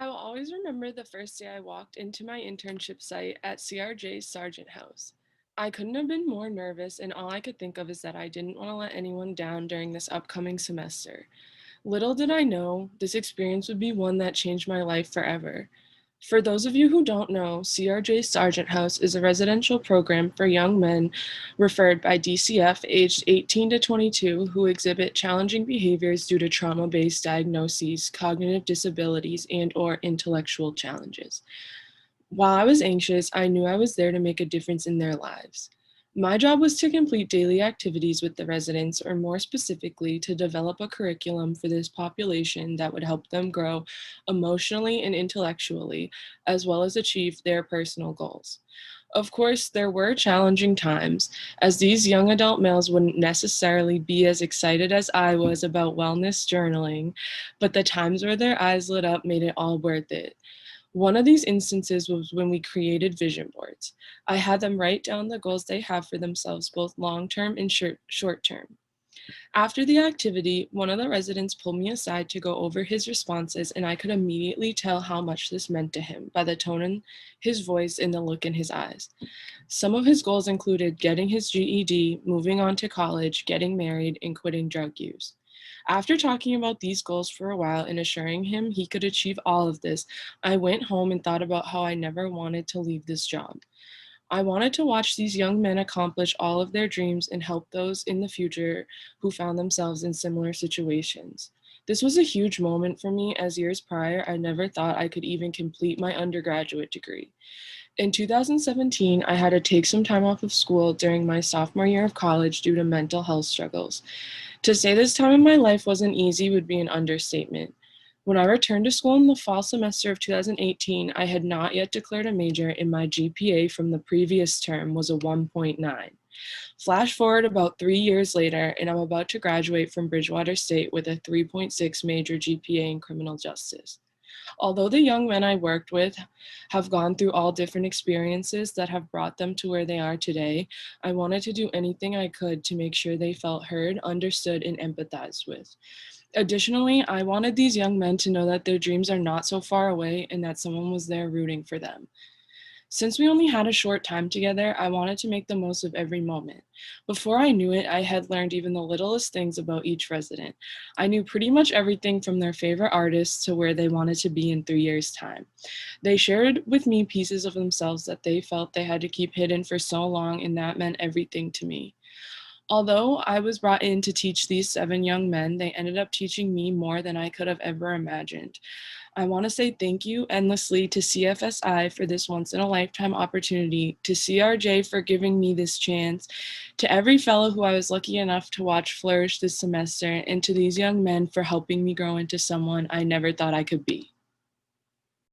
I will always remember the first day I walked into my internship site at CRJ's Sargent House. I couldn't have been more nervous, and all I could think of is that I didn't want to let anyone down during this upcoming semester. Little did I know, this experience would be one that changed my life forever. For those of you who don't know, CRJ's Sargent House is a residential program for young men referred by DCF aged 18 to 22 who exhibit challenging behaviors due to trauma-based diagnoses, cognitive disabilities, and or intellectual challenges. While I was anxious, I knew I was there to make a difference in their lives. My job was to complete daily activities with the residents, or more specifically, to develop a curriculum for this population that would help them grow emotionally and intellectually, as well as achieve their personal goals. Of course, there were challenging times, as these young adult males wouldn't necessarily be as excited as I was about wellness journaling, but the times where their eyes lit up made it all worth it. One of these instances was when we created vision boards. I had them write down the goals they have for themselves, both long term and short term. After the activity, one of the residents pulled me aside to go over his responses, and I could immediately tell how much this meant to him by the tone in his voice and the look in his eyes. Some of his goals included getting his GED, moving on to college, getting married, and quitting drug use. After talking about these goals for a while and assuring him he could achieve all of this, I went home and thought about how I never wanted to leave this job. I wanted to watch these young men accomplish all of their dreams and help those in the future who found themselves in similar situations. This was a huge moment for me, as years prior I never thought I could even complete my undergraduate degree. In 2017, I had to take some time off of school during my sophomore year of college due to mental health struggles. To say this time in my life wasn't easy would be an understatement. When I returned to school in the fall semester of 2018, I had not yet declared a major, and my GPA from the previous term was a 1.9. Flash forward about 3 years later, and I'm about to graduate from Bridgewater State with a 3.6 major GPA in criminal justice. Although the young men I worked with have gone through all different experiences that have brought them to where they are today, I wanted to do anything I could to make sure they felt heard, understood, and empathized with. Additionally, I wanted these young men to know that their dreams are not so far away and that someone was there rooting for them. Since we only had a short time together, I wanted to make the most of every moment. Before I knew it, I had learned even the littlest things about each resident. I knew pretty much everything from their favorite artists to where they wanted to be in 3 years' time. They shared with me pieces of themselves that they felt they had to keep hidden for so long, and that meant everything to me. Although I was brought in to teach these 7 young men, they ended up teaching me more than I could have ever imagined. I want to say thank you endlessly to CFSI for this once in a lifetime opportunity, to CRJ for giving me this chance, to every fellow who I was lucky enough to watch flourish this semester, and to these young men for helping me grow into someone I never thought I could be.